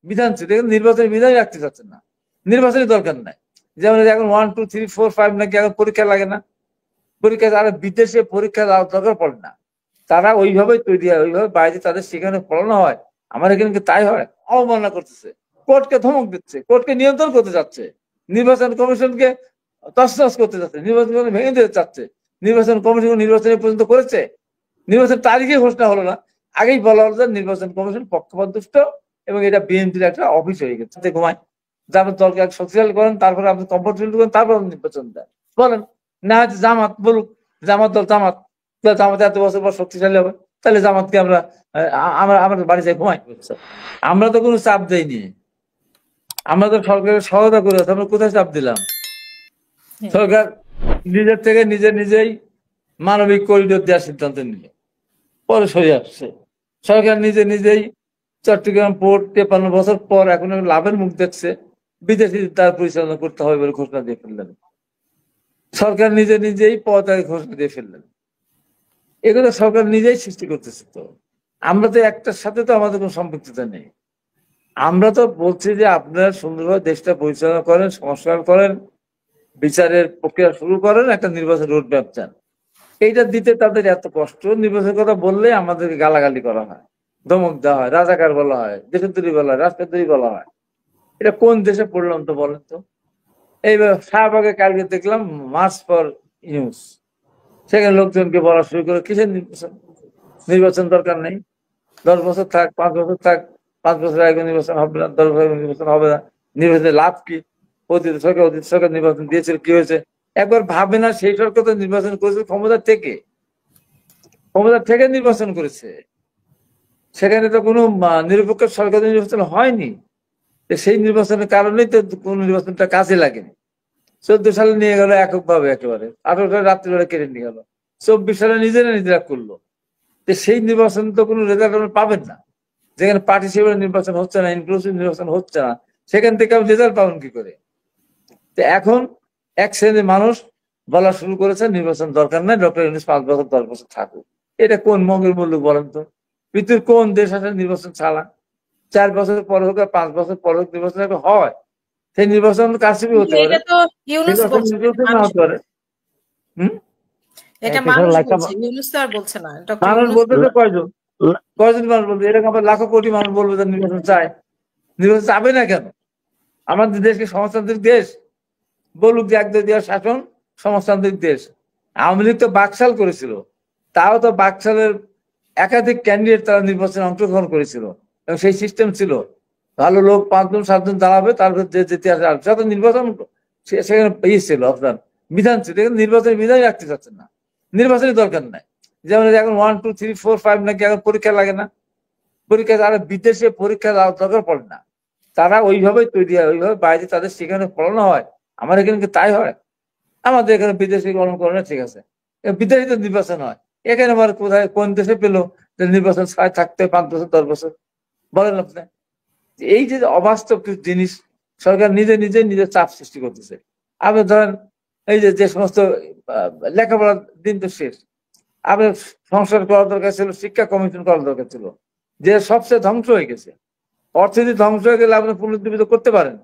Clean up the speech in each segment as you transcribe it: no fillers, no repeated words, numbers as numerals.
বিধান ছিল, নির্বাচনী বিধানই রাখতে চাচ্ছেন না, নির্বাচনী দরকার নাই। যেমন এখন 1 2 3 4 5 নাকি এখন পরীক্ষা লাগে না, পরীক্ষা আর বিদেশে পরীক্ষা দেওয়ার দরকার পড়ে না, তারা ওইভাবেই তৈরি হয়, ওইভাবে বাইরে তাদের সেখানে পড়ানো হয়। আমার এখানে তাই হয়, অবমাননা করতেছে, কোর্টকে ধমক দিচ্ছে, কোর্টকে নিয়ন্ত্রণ করতে যাচ্ছে, নির্বাচন কমিশনকে তছনছ করতে যাচ্ছে, নির্বাচন কমিশন ভেঙে দিতে চাচ্ছে। নির্বাচন কমিশন নির্বাচন পর্যন্ত করেছে, নির্বাচন তারিখে ঘোষণা হলো না, আগেই বলা হলো যে নির্বাচন কমিশন পক্ষপাতদুষ্ট এবং এটা বিএনপির একটা অফিস হয়ে গেছে। ঘুমায় যাবেন, দলকে শক্তিশালী করেন, তারপরে আপনি কমফোর্টেবল করেন, তারপর নির্বাচন দেন বলেন। না হচ্ছে জামাত বলুক, জামাত দল, জামাত জামাতে এত বছর পর শক্তিশালী হবে, তাহলে জামাতকে আমরা আমরা আমাদের বাড়ি যাই ঘুমাই। আমরা তো কোনো চাপ দেইনি, আমরা তো সরকারের সহায়তা করে, আমরা কোথায় চাপ দিলাম? সরকার নিজের থেকে নিজেই মানবিক করিডোর দেওয়ার সিদ্ধান্ত নিল, পরে সরে আসছে। সরকার নিজেই চট্টগ্রাম পোর্ট 53 বছর পর এখন লাভের মুখ দেখছে, বিদেশি তার পরিচালনা করতে হবে বলে ঘোষণা দিয়ে ফেললেন। সরকার নিজেই পদত্যাগ ঘোষণা দিয়ে ফেললেন। এগুলো সরকার নিজেই সৃষ্টি করতেছে। তো আমরা তো একটার সাথে তো আমাদের কোনো সম্পৃক্ততা নেই। আমরা তো বলছি যে আপনারা সুন্দরভাবে দেশটা পরিচালনা করেন, সংস্কার করেন, বিচারের প্রক্রিয়া শুরু করেন, একটা নির্বাচন রোড ম্যাপ চান। এইটা দিতে তাদের এত কষ্ট। নির্বাচনের কথা বললে আমাদেরকে গালাগালি করা হয়, ধমক দেওয়া হয়, রাজাকার বলা হয়, দেশদ্রোহী বলা হয়, রাষ্ট্রদ্রোহী বলা হয়। এটা কোন দেশে পড়লাম তো বলেন তো? এইবার শাহবাগে কালকে দেখলাম মার্চ ফর নিউজ, সেখানে লোকজনকে বলা শুরু করে কিসের নির্বাচন? নির্বাচন দরকার নেই, 10 বছর থাক, 5 বছর থাক, 5 বছর আগে নির্বাচন হবে না, 10 বছর নির্বাচন হবে না, নির্বাচনের লাভ কি? অতীত সরকার নির্বাচন দিয়েছিল, কি হয়েছে? একবার ভাবে না, সেই সরকার তো নির্বাচন করেছে ক্ষমতা থেকে নির্বাচন করেছে, সেখানে তো কোনো নিরপেক্ষ সরকার নির্বাচন হয়নি। সেই নির্বাচনের কারণেই তো কোন নির্বাচনটা কাজে লাগেনি। 14 সালে নিয়ে গেল এককভাবে, একেবারে 18 সালে রাত্রিবেলা কেড়ে নিয়ে গেল, 24 সালে নিজেরা করলো। সেই নির্বাচন তো কোনো রেজাল্ট আপনি পাবেন না, যেখানে পার্টিসিপেট নির্বাচন হচ্ছে না, ইনক্লুসিভ নির্বাচন হচ্ছে না, সেখান থেকে আপনি রেজাল্ট পাবেন কি করে? তো এখন এক শ্রেণীর মানুষ বলা শুরু করেছে নির্বাচন দরকার নাই, ডক্টর ইউনূস 5 বছর 10 বছর থাকুক। এটা কোন মঙ্গল মূল্য বলেন তো? পৃথিবীর কোন দেশ আছে নির্বাচন ছাড়া? 4 বছর পর হোক আর 5 বছর পর হোক নির্বাচন হয়, সেই নির্বাচন কারচুপি হতে পারে, না হতে পারে। মানুষ বলতেছে কয়জন মানুষ বলতে, এরকম লাখো কোটি মানুষ বলবে যে নির্বাচন চায়। নির্বাচন চাবে না কেন? আমাদের দেশকে সমাজতান্ত্রিক দেশ বলুক যে একদলীয় শাসন, সমাজতান্ত্রিক দেশ। আওয়ামী লীগ তো বাকশাল করেছিল, তাও তো বাকশালের একাধিক ক্যান্ডিডেট তারা নির্বাচনে অংশগ্রহণ করেছিল এবং সেই সিস্টেম ছিল, ভালো লোক 5 জন 7 জন দাঁড়াবে, তারপর যে যেতে আসবে নির্বাচন, সেখানে ছিল অবদান, বিধান ছিল। নির্বাচনী বিধানই রাখতে চাচ্ছেন না, নির্বাচনী দরকার নাই। যেমন এখন 1 2 3 4 5 নাকি এখন পরীক্ষা লাগে না, পরীক্ষা আর বিদেশে পরীক্ষা দেওয়ার দরকার পড়ে না, তারা ওইভাবেই তৈরি হয়, ওইভাবে বাইরে তাদের সেখানে পড়ানো হয়। আমার এখানে তাই হয়, আমাদের এখানে বিদেশি গণনা করে, ঠিক আছে, বিদেশি তো নির্বাচন হয়, এখানে আবার কোথায় কোন দেশে পেলো যে নির্বাচন ছাড়াই থাকতে 5 বছর 10 বছর? বলেন আপনি। এই যে অবাস্তব কিছু জিনিস সরকার নিজের চাপ সৃষ্টি করতেছে। আপনি ধরেন এই যে সমস্ত লেখাপড়ার দিন তো শেষ, আপনার সংস্কার করার দরকার ছিল, শিক্ষা কমিশন করার দরকার ছিল, যে সবচেয়ে ধ্বংস হয়ে গেছে। অর্থনীতি ধ্বংস হয়ে গেলে আপনি পুনরুজ্জীবিত করতে পারেন,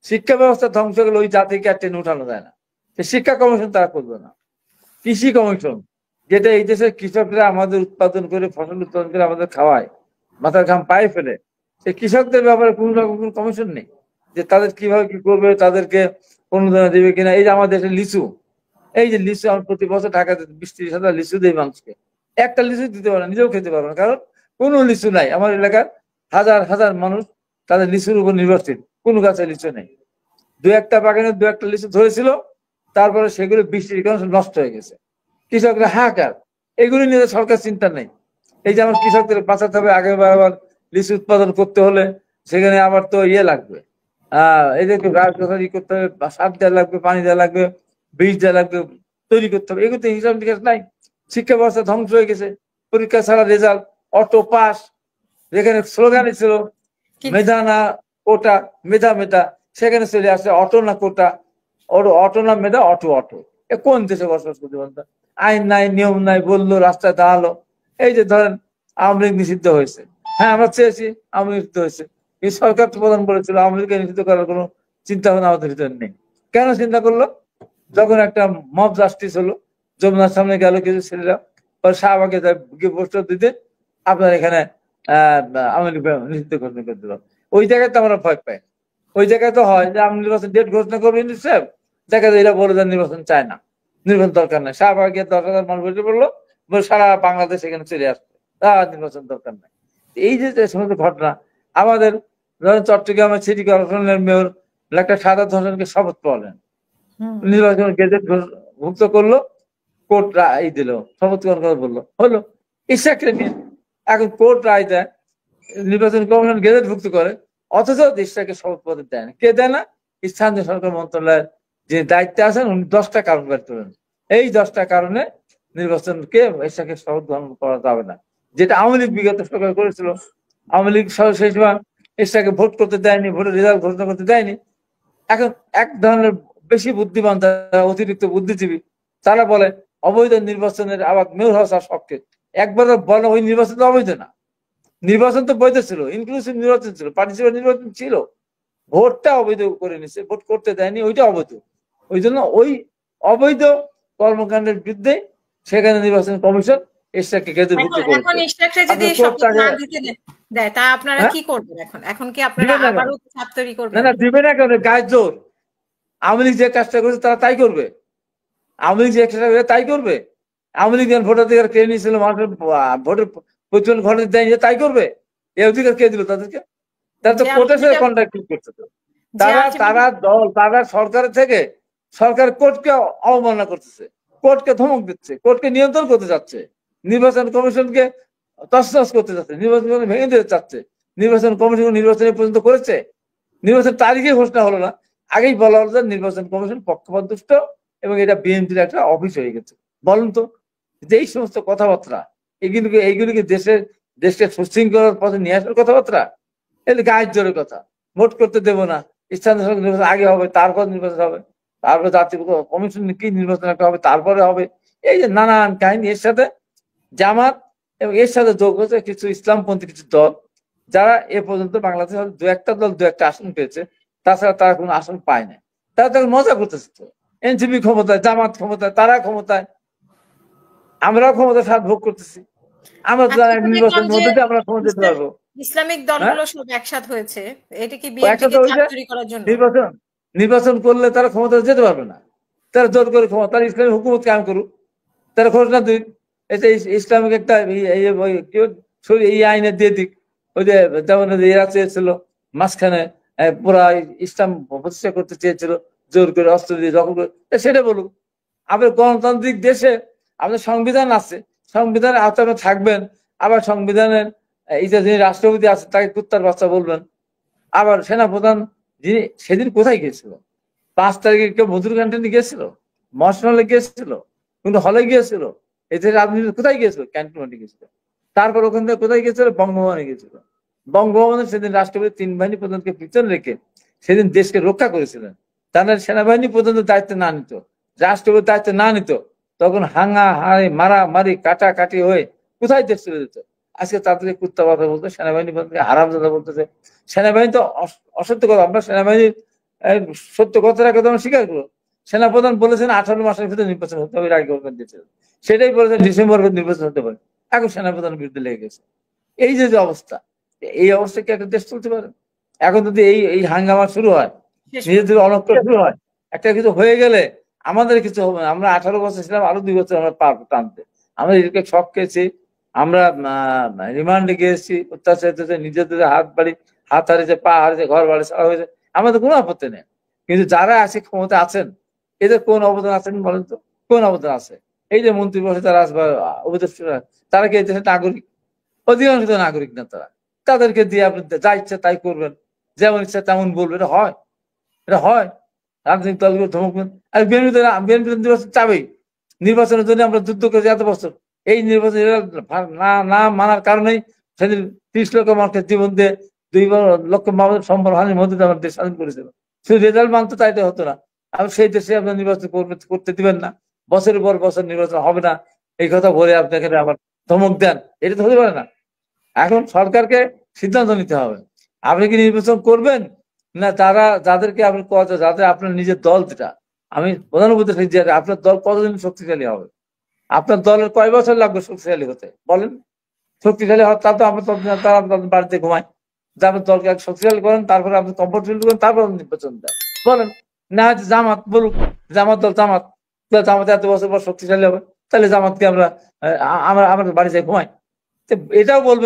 শিক্ষা ব্যবস্থা ধ্বংস হয়ে গেলে ওই জাতিকে আর টেনে উঠানো যায় না। শিক্ষা কমিশন তারা করবে না। কৃষি কমিশন, যেটা এই দেশের কৃষকরা আমাদের উৎপাদন করে, ফসল উৎপাদন করে আমাদের খাওয়ায়, মাথার ঘাম পায়ে ফেলে, সেই কৃষকদের ব্যাপারে কোন রকম কোন কমিশন নেই যে তাদের কিভাবে কি করবে, তাদেরকে অনুদান দেবে কিনা। এই যে আমাদের দেশের লিচু, এই যে লিচু, আমরা প্রতি বছর ঢাকাতে 20-30 হাজার লিচু দেই মানুষকে, একটা লিচু দিতে পারে না, নিজেও খেতে পারবে না, কারণ কোনো লিচু নাই। আমার এলাকার হাজার হাজার মানুষ তাদের লিচুর উপর নির্ভরশীল, কোনো গাছে লিচু নেই। 2-একটা বাগানে 2-একটা লিচু ধরেছিল, তারপরে সেগুলো বৃষ্টির কারণে নষ্ট হয়ে গেছে। কৃষকরা হাহাকার, এগুলি নিয়ে সরকার চিন্তা নেই। এই যে আমার কৃষকদের বাঁচাতে হবে, আগে আবার লিচু উৎপাদন করতে হলে সেখানে আবার তো লাগবে, এদেরকে করতে হবে, সার দেওয়া লাগবে, পানি দেওয়া লাগবে, বীজ দেওয়া লাগবে, তৈরি করতে হবে। এগুলো তো হিসাব নিকাশ নাই। শিক্ষা ব্যবস্থা ধ্বংস হয়ে গেছে, পরীক্ষা ছাড়া রেজাল্ট, অটো পাস, যেখানে স্লোগানই ছিল মেধা না কোটা, মেধা মেধা, সেখানে চলে আসছে অটো না কোটা, অটো না মেধা, অটো অটো। এ কোন দেশে বসবাস করতে বলতো? আইন নাই, নিয়ম নাই, বললো, রাস্তায় দাঁড়ালো। এই যে ধরেন আওয়ামী লীগ নিষিদ্ধ হয়েছে, হ্যাঁ আমরা চেয়েছি আওয়ামী লীগ হয়েছে, এই সরকার প্রধান বলেছিল আওয়ামী লীগকে নিষিদ্ধ করার কোনো চিন্তা ভাবনা আমাদের ভিতরে নেই। কেন চিন্তা করলো? যখন একটা মব জাস্টিস হলো, যমুনার সামনে গেল কিছু ছেলেরা, পরে শাহবাগে গিয়ে পোস্টার দিতে আপনার এখানে আওয়ামী লীগ নিষিদ্ধ ঘোষণা করে দিল। ওই জায়গায় তো আমরা ভয় পাই। ওই জায়গায় তো হয় যে আমি নির্বাচন ডেট ঘোষণা করবো ইউনূস সাহেব, দেখা যায় এরা বলে যে নির্বাচন চায় না, নির্বাচন দরকার নাই। শাহবাগে গিয়ে 10,000 মানুষ বসে পড়লো, সারা বাংলাদেশ এখানে চলে আসবে, নির্বাচন দরকার নাই। এই যে সমস্ত ঘটনা, আমাদের ধরেন চট্টগ্রামের সিটি কর্পোরেশনের মেয়র ডাক্তার সাদাত হোসেনকে শপথ পাওয়ালেন, নির্বাচন গেজেট ভুক্ত করলো, কোর্ট রায় দিল, শপথ গ্রহণ করে বললো, হলো। ইশাককে নিয়ে এখন কোর্ট রায় দেয়, নির্বাচন কমিশন গেজেট ভুক্ত করে, অথচ ইশাককে শপথ পত্র দেয় না। কে দেয় না? স্থানীয় সরকার মন্ত্রণালয়ের যে দায়িত্বে আছেন উনি 10টা কারণ বের করেন। এই 10টা কারণে নির্বাচনকে ইশাককে শপথ গ্রহণ করা যাবে না, যেটা আওয়ামী লীগ বিগত সরকার করেছিল। আওয়ামী লীগ সেই সময় ইশাককে ভোট করতে দেয়নি, ভোটের রেজাল্ট ঘোষণা করতে দেয়নি। এখন এক ধরনের বেশি বুদ্ধিমান, তারা অতিরিক্ত বুদ্ধিজীবী, তারা বলে অবৈধ নির্বাচনের আবার মেয়র হওয়ার পক্ষে। একবার বলে ওই নির্বাচন তো অবৈধ না, নির্বাচন তো বৈধ ছিল, ইনক্লুসিভ নির্বাচন ছিল, পার্টিসিপেট নির্বাচন ছিল, ভোটটা অবৈধ করে নিছে, ভোট করতে দেয়নি, ওইটা অবৈধ। ওই জন্য ওই অবৈধ কর্মকাণ্ডের বিরুদ্ধে সেখানে নির্বাচন কমিশন ইশাককে গেজেটভুক্ত এখন ইশাককে যদি শপথ না দিতে দেয় তা আপনারা কি করবেন? এখন কি আপনারা আবারও চাপ তৈরি করবেন? না, দিবে না, কেন? গায়ের জোর। আওয়ামী লীগ যে কাজটা করেছে তারা তাই করবে, আওয়ামী লীগ যে কাজটা করে তাই করবে। আওয়ামী লীগ যখন ভোটাধিকার কেড়ে নিয়েছিল, মানুষের ভোটের প্রচলন ঘটে দেয়নি, তাই করবে। এই অধিকার কে দিল তাদেরকে? তারা তো কোর্টের সাথে কন্ট্রাক্ট করছে। তারা সরকারের থেকে সরকার কোর্টকে অবমাননা করতেছে, কোর্টকে ধমক দিচ্ছে, কোর্টকে নিয়ন্ত্রণ করতে যাচ্ছে, নির্বাচন কমিশনকে তছনছ করতে যাচ্ছে, নির্বাচন কমিশন ভেঙে দিতে চাচ্ছে। নির্বাচন কমিশন নির্বাচন পর্যন্ত করেছে, নির্বাচন তারিখে ঘোষণা হলো না, আগেই বলা হলো যে নির্বাচন কমিশন পক্ষপাতদুষ্ট এবং এটা বিএনপির একটা অফিস হয়ে গেছে। বলুন তো, যে এই সমস্ত কথাবার্তা, এইগুলিকে দেশকে সুশৃঙ্খলার পথে নিয়ে আসার কথাবার্তা, এগুলি গায়ের জোরের কথা। ভোট করতে দেবো না, স্থানীয় সরকার নির্বাচন আগে হবে, তারপর নির্বাচন হবে, তারপরে জাতীয় কমিশন কি নির্বাচন একটা হবে, তারপরে হবে। এই যে নানান কাহিনী, এর সাথে জামাত এবং এর সাথে যোগ হচ্ছে কিছু ইসলামপন্থী কিছু দল, যারা এ পর্যন্ত বাংলাদেশে দু একটা দল দু একটা আসন পেয়েছে, তাছাড়া তারা কোনো আসন পায় না। তারা তখন মজা করতেছে, এনসিপি ক্ষমতায়, জামাত ক্ষমতায়, তারা ক্ষমতায়, আমরাও ক্ষমতায় স্বাদ ভোগ করতেছি। আমরা তো নির্বাচনের মধ্যে দিয়ে আমরা ক্ষমতা দিতে পারবো। ইসলামিক দলগুলো সব একসাথে হয়েছে, এটা কি বিএনপিকে চাপ তৈরি করার জন্য? নির্বাচন করলে তারা ক্ষমতা যেতে পারবে না, তারা জোর করে ক্ষমতা, তারা ইসলামী হুকুমত কায়েম করুক, তারা ঘোষণা দিক, এটা ইসলামিক একটা এই আইনে দিয়ে দিক। ওই যে যেমন এরা চেয়েছিল মাঝখানে পুরা ইসলাম প্রতিষ্ঠা করতে চেয়েছিল, জোর করে অস্ত্র দিয়ে দখল করে, সেটা বলুক। আমাদের গণতান্ত্রিক দেশে আমাদের সংবিধান আছে, সংবিধানের আওতায় থাকবেন। আবার সংবিধানের এই যে যিনি রাষ্ট্রপতি আছে তাকে কুত্তার বাচ্চা বলবেন। আবার সেনাপ্রধান যিনি সেদিন কোথায় গিয়েছিল? 5 তারিখে কেউ মধুর ক্যান্টিনে গিয়েছিল, মশনলে গিয়েছিল, কিন্তু হলে গিয়েছিল, এতে রাজনীতি কোথায় গিয়েছিল? ক্যান্টনমেন্টে গিয়েছিল। তারপর ওখান থেকে কোথায় গিয়েছিল? বঙ্গভবনে গিয়েছিল। বঙ্গভবনে সেদিন রাষ্ট্রপতি 3 বাহিনী প্রধানকে পিছনে রেখে সেদিন দেশকে রক্ষা করেছিলেন। তারা সেনাবাহিনী পর্যন্ত দায়িত্ব না নিত, রাষ্ট্রপতি দায়িত্ব না নিত, তখন হাঙ্গা হাড়ি মারামারি কাটাকাটি হয়ে কোথায় দেশ চলে যেত? আজকে তাদেরকে কুত্তা কথা বলতো, সেনাবাহিনী হারামজাদা বলতেছে। সেনাবাহিনী তো অসত্য কথা, আমরা সেনাবাহিনীর সত্য কথাটাকে তো আমরা স্বীকার করবো। সেনাপ্রধান বলেছেন 18 মাসের ভিতরে নির্বাচন হতে হবে, আগে দিয়েছিলেন, সেটাই বলেছেন ডিসেম্বর নির্বাচন হতে পারে। এখন সেনাপ্রধানের বিরুদ্ধে লেগে গেছে। এই যে অবস্থা, এই অবস্থা কি একটা দেশ চলতে পারে? এখন যদি এই হাঙ্গামা শুরু হয়, নিজেদের অনক্ষ শুরু হয়, একটা কিছু হয়ে গেলে আমাদের কিছু হবে না। আমরা 18 বছর ছিলাম, আরো 2 বছর আমরা পারবো টানতে। আমরা এদিকে শখ খেয়েছি, আমরা রিমান্ডে গিয়েছি, অত্যাচারিত, নিজেদের হাত হারিয়েছে, পা হারিয়েছে, ঘর বাড়ি ছাড়া হয়েছে, আমাদের কোনো আপত্তি নেই। কিন্তু যারা আছে ক্ষমতা আছেন, এদের কোন অবদান আছেন বলেন তো? কোন অবদান আছে? এই যে মন্ত্রী পরিষদ যারা আসবে, উপদেষ্টা, তারা কি এই দেশের নাগরিক? অধিকাংশ নাগরিক না তারা। তাদেরকে দিয়ে আপনি যা ইচ্ছা তাই করবেন, যেমন ইচ্ছা তেমন বলবেন, এটা হয়? এটা হয়? রাজনৈতিক দলগুলো ধমকবেন। আর বিএনপি নির্বাচন চাবেই। নির্বাচনের জন্য আমরা যুদ্ধ করেছি এত বছর। এই নির্বাচন না মানার কারণেই সেদিন 30 লক্ষ মানুষের জীবন দিয়ে 2 লক্ষ মানুষের সম্পদ হানির মধ্যে আমার দেশ স্বাধীন করেছিল। শুধু রেজাল্ট মানতে চাইতে হতো না। আর সেই দেশে আপনার নির্বাচন করতে দিবেন না, বছরের পর বছর নির্বাচন হবে না, এই কথা বলে আপনাকে আবার ধমক দেন, এটা তো হতে পারে না। এখন সরকারকে সিদ্ধান্ত নিতে হবে। আপনি কি নির্বাচন করবেন, না যাদেরকে আপনি যাদের আপনার নিজের দল যেটা, আমি প্রধান উপদেষ্টা যে আপনার দল কতদিন শক্তিশালী হবে, আপনার দলের কয় বছর লাগবে শক্তিশালী হতে বলেন? শক্তিশালী হওয়ার তা তো তারা বাড়িতে ঘুমায়। যাদের দলকে শক্তিশালী করেন, তারপরে আপনি কমফোর্ট ফিল করেন, তারপরে নির্বাচন দেন বলেন। না হচ্ছে জামাত বলুক, জামাত দল জামাত এত বছর পর শক্তিশালী হবে, তাহলে জামাতকে আমরা আমরা বাড়ি যাই ঘুমাই, এটাও বলবেন।